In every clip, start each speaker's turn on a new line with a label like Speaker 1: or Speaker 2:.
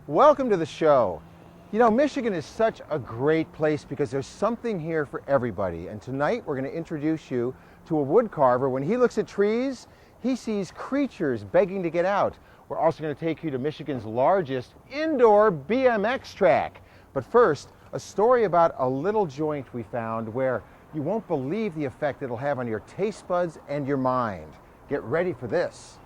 Speaker 1: Welcome to the show. You know, Michigan is such a great place because there's something here for everybody. And tonight we're going to introduce you to a wood carver. When he looks at trees, he sees creatures begging to get out. We're also going to take you to Michigan's largest indoor BMX track. But first, a story about a little joint we found where you won't believe the effect it'll have on your taste buds and your mind. Get ready for this.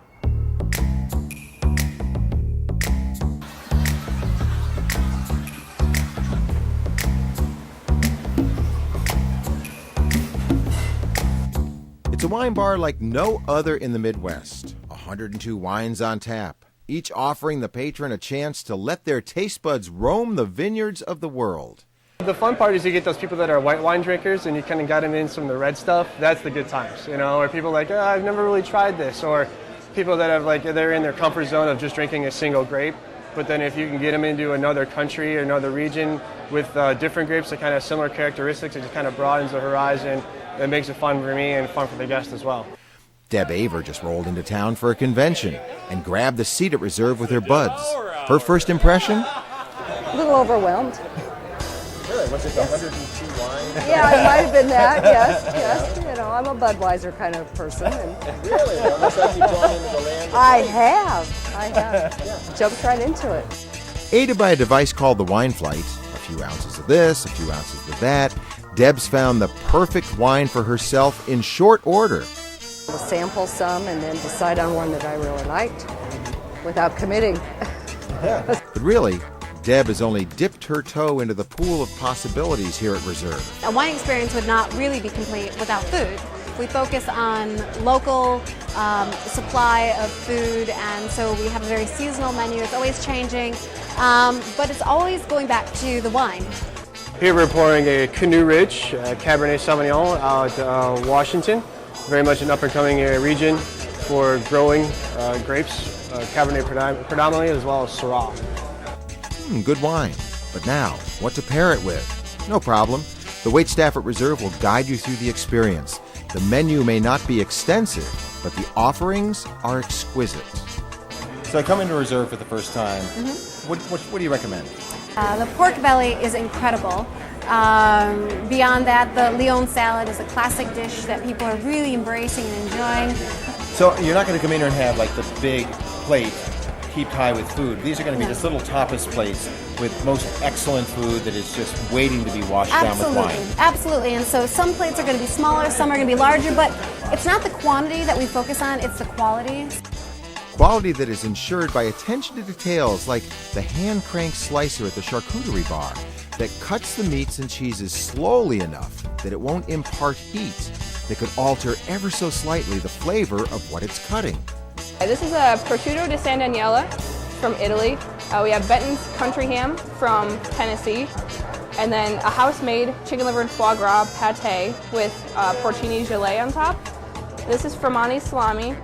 Speaker 1: It's a wine bar like no other in the Midwest. 102 wines on tap, each offering the patron a chance to let their taste buds roam the vineyards of the world.
Speaker 2: The fun part is you get those people that are white wine drinkers and you kind of got them in some of the red stuff. That's the good times, you know, or people like, I've never really tried this, or people that have they're in their comfort zone of just drinking a single grape. But then if you can get them into another country or another region with different grapes that kind of have similar characteristics, it just kind of broadens the horizon. It makes it fun for me and fun for the guests as well.
Speaker 1: Deb Aver just rolled into town for a convention and grabbed the seat at reserve with her buds. Her first impression?
Speaker 3: A little overwhelmed.
Speaker 1: Really? Was it the 102 wine?
Speaker 3: Yeah, it might have been that, yes. You know, I'm a Budweiser kind of person. And
Speaker 1: Really? Unless you've gone into the land.
Speaker 3: I have. Yeah. Jumped right into it.
Speaker 1: Aided by a device called the Wine Flight, a few ounces of this, a few ounces of that, Deb's found the perfect wine for herself in short order.
Speaker 3: We'll sample some and then decide on one that I really liked without committing.
Speaker 1: But really, Deb has only dipped her toe into the pool of possibilities here at Reserve.
Speaker 4: A wine experience would not really be complete without food. We focus on local supply of food, and so we have a very seasonal menu. It's always changing, but it's always going back to the wine.
Speaker 2: Here we're pouring a Canoe Ridge Cabernet Sauvignon out Washington. Very much an up-and-coming region for growing grapes, Cabernet predominantly, as well as Syrah.
Speaker 1: Good wine. But now, what to pair it with? No problem. The waitstaff at Reserve will guide you through the experience. The menu may not be extensive, but the offerings are exquisite. So I come into Reserve for the first time. What do you recommend?
Speaker 4: The pork belly is incredible. Beyond that, the Lyon salad is a classic dish that people are really embracing and enjoying.
Speaker 1: So you're not going to come in here and have like the big plate heaped high with food. These are going to be just little tapas plates with most excellent food that is just waiting to be washed down with wine.
Speaker 4: Absolutely. And so some plates are going to be smaller, some are going to be larger, but it's not the quantity that we focus on, it's the quality.
Speaker 1: Quality that is ensured by attention to details like the hand-crank slicer at the charcuterie bar that cuts the meats and cheeses slowly enough that it won't impart heat that could alter ever so slightly the flavor of what it's cutting.
Speaker 5: This is a prosciutto di San Daniele from Italy. We have Benton's country ham from Tennessee, and then a house-made chicken liver and foie gras pate with porcini gelée on top. This is Fromani salami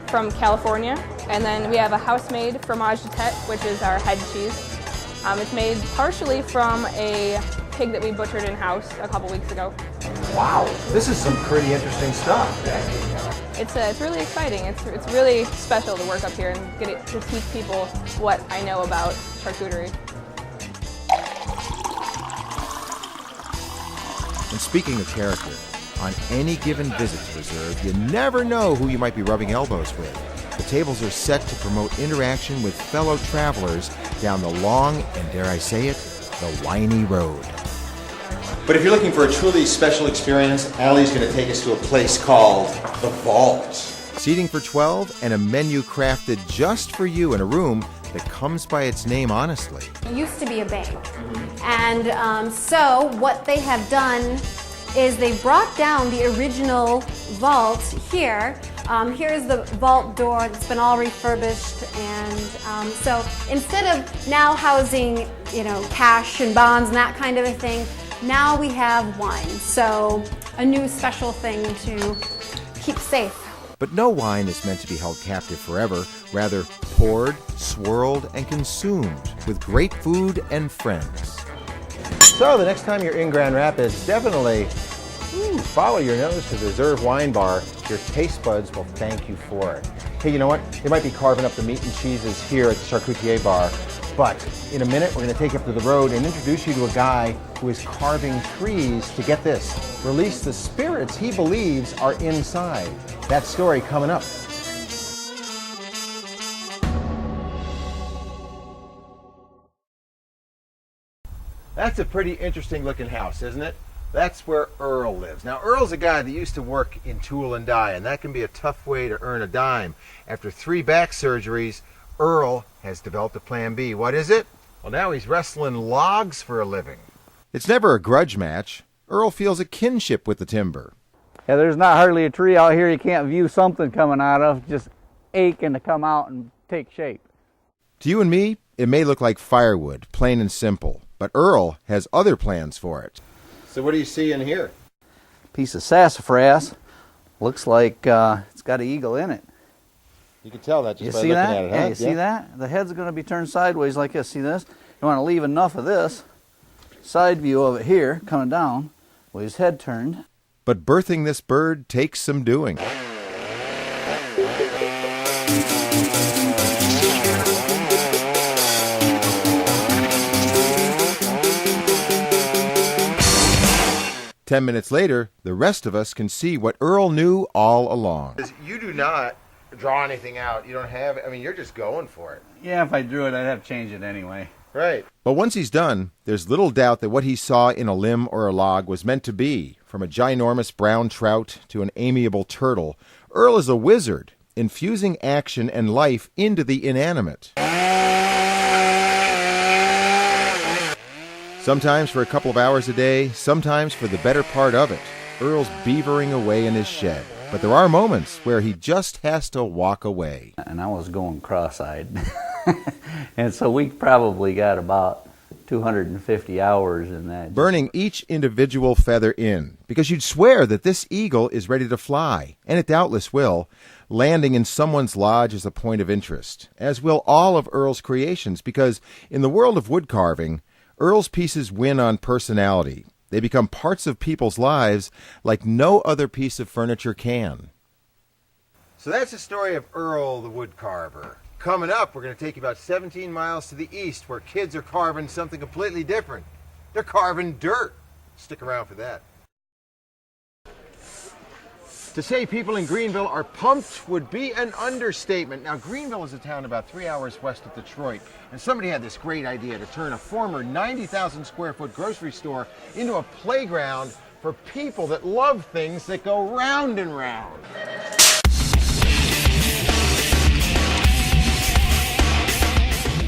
Speaker 5: from California, and then we have a house-made fromage de tête, which is our head cheese. It's made partially from a pig that we butchered in-house a couple weeks ago.
Speaker 1: Wow, this is some pretty interesting stuff.
Speaker 5: It's really exciting. It's really special to work up here and get to teach people what I know about charcuterie.
Speaker 1: And speaking of character, on any given visit to Reserve, you never know who you might be rubbing elbows with. The tables are set to promote interaction with fellow travelers down the long, and dare I say it, the winey road. But if you're looking for a truly special experience, Allie's going to take us to a place called The Vault. Seating for 12 and a menu crafted just for you in a room that comes by its name honestly.
Speaker 4: It used to be a bank. And so what they have done is they brought down the original vault here. Here's the vault door that's been all refurbished, and so instead of now housing, cash and bonds and that kind of a thing, now we have wine. So a new special thing to keep safe.
Speaker 1: But no wine is meant to be held captive forever, rather poured, swirled, and consumed with great food and friends. So the next time you're in Grand Rapids, definitely follow your nose to the Reserve Wine Bar. Your taste buds will thank you for it. Hey, you know what? They might be carving up the meat and cheeses here at the Charcutier Bar, But in a minute, we're going to take you up to the road and introduce you to a guy who is carving trees to, get this, release the spirits he believes are inside. That story coming up. That's a pretty interesting looking house, isn't it? That's where Earl lives. Now, Earl's a guy that used to work in tool and die, and that can be a tough way to earn a dime. After 3 back surgeries, Earl has developed a plan B. What is it? Well, now he's wrestling logs for a living. It's never a grudge match. Earl feels a kinship with the timber.
Speaker 6: Yeah, there's not hardly a tree out here you can't view something coming out of, just aching to come out and take shape.
Speaker 1: To you and me, it may look like firewood, plain and simple, but Earl has other plans for it. So what do you see in here?
Speaker 6: Piece of sassafras. Looks like it's got an eagle in it.
Speaker 1: You can tell that just by
Speaker 6: see
Speaker 1: looking
Speaker 6: that?
Speaker 1: at it, huh?
Speaker 6: Yeah, you see that? The head's going to be turned sideways like this. See this? You want to leave enough of this side view of it here coming down with his head turned.
Speaker 1: But birthing this bird takes some doing. 10 minutes later, the rest of us can see what Earl knew all along. You do not draw anything out. You don't have, I mean, you're just going for it.
Speaker 6: Yeah, if I drew it, I'd have to change it anyway.
Speaker 1: Right. But once he's done, there's little doubt that what he saw in a limb or a log was meant to be. From a ginormous brown trout to an amiable turtle, Earl is a wizard, infusing action and life into the inanimate. Sometimes for a couple of hours a day, sometimes for the better part of it. Earl's beavering away in his shed. But there are moments where he just has to walk away.
Speaker 6: And I was going cross-eyed. And so we probably got about 250 hours in that.
Speaker 1: Burning each individual feather in, because you'd swear that this eagle is ready to fly, and it doubtless will. Landing in someone's lodge is a point of interest, as will all of Earl's creations, because in the world of wood carving, Earl's pieces win on personality. They become parts of people's lives like no other piece of furniture can. So that's the story of Earl the wood carver. Coming up, we're going to take you about 17 miles to the east where kids are carving something completely different. They're carving dirt. Stick around for that. To say people in Greenville are pumped would be an understatement. Now, Greenville is a town about 3 hours west of Detroit, and somebody had this great idea to turn a former 90,000 square foot grocery store into a playground for people that love things that go round and round.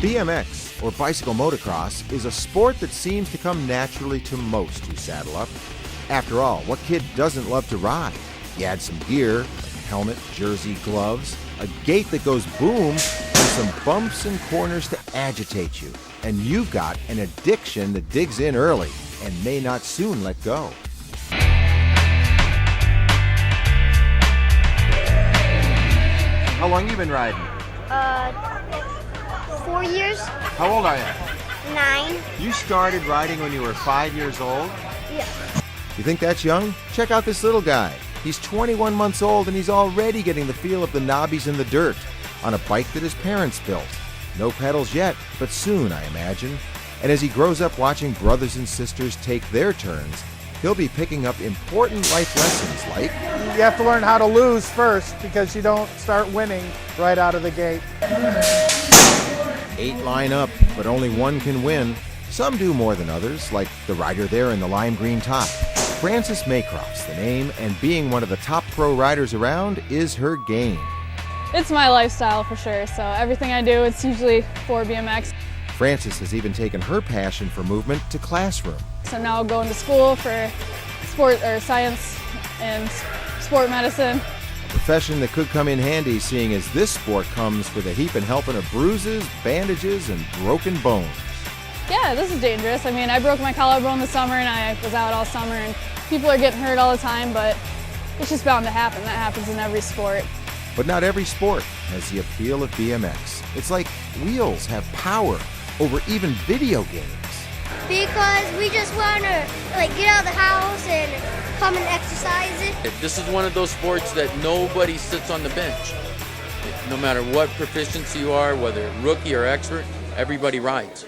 Speaker 1: BMX, or bicycle motocross, is a sport that seems to come naturally to most who saddle up. After all, what kid doesn't love to ride? You add some gear, like a helmet, jersey, gloves, a gait that goes boom, and some bumps and corners to agitate you. And you've got an addiction that digs in early and may not soon let go. How long you been riding?
Speaker 7: 4 years.
Speaker 1: How old are you?
Speaker 7: 9.
Speaker 1: You started riding when you were 5 years old?
Speaker 7: Yeah.
Speaker 1: You think that's young? Check out this little guy. He's 21 months old and he's already getting the feel of the knobbies in the dirt on a bike that his parents built. No pedals yet, but soon, I imagine. And as he grows up watching brothers and sisters take their turns, he'll be picking up important life lessons like...
Speaker 8: You have to learn how to lose first because you don't start winning right out of the gate.
Speaker 1: 8 line up, but only one can win. Some do more than others, like the rider there in the lime green top. Francis Maycroft's the name, and being one of the top pro riders around is her game.
Speaker 9: It's my lifestyle for sure, so everything I do, it's usually for BMX.
Speaker 1: Francis has even taken her passion for movement to classroom.
Speaker 9: So now going to school for sport or science and sport medicine.
Speaker 1: A profession that could come in handy, seeing as this sport comes with a heap and helping of bruises, bandages, and broken bones.
Speaker 9: Yeah, this is dangerous. I mean, I broke my collarbone this summer and I was out all summer, and people are getting hurt all the time, but it's just bound to happen. That happens in every sport.
Speaker 1: But not every sport has the appeal of BMX. It's like wheels have power over even video games.
Speaker 7: Because we just want to get out of the house and come and exercise it.
Speaker 10: This is one of those sports that nobody sits on the bench. No matter what proficiency you are, whether rookie or expert, everybody rides.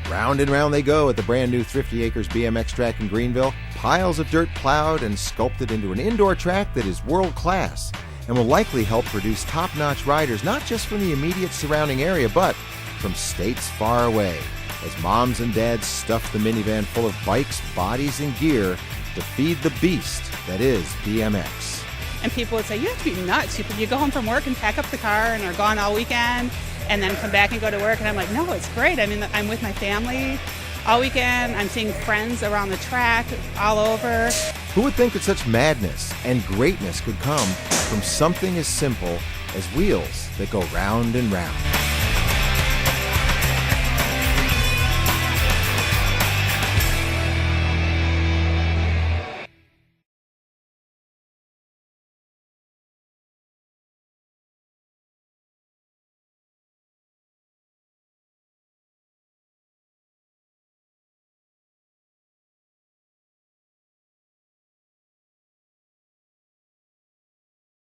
Speaker 1: Round and round they go at the brand new Thrifty Acres BMX track in Greenville. Piles of dirt plowed and sculpted into an indoor track that is world class and will likely help produce top-notch riders not just from the immediate surrounding area but from states far away, as moms and dads stuff the minivan full of bikes, bodies, and gear to feed the beast that is BMX.
Speaker 11: And people would say, you have to be nuts. You go home from work and pack up the car and are gone all weekend and then come back and go to work. And I'm like, no, it's great. I mean, I'm with my family all weekend. I'm seeing friends around the track all over.
Speaker 1: Who would think that such madness and greatness could come from something as simple as wheels that go round and round?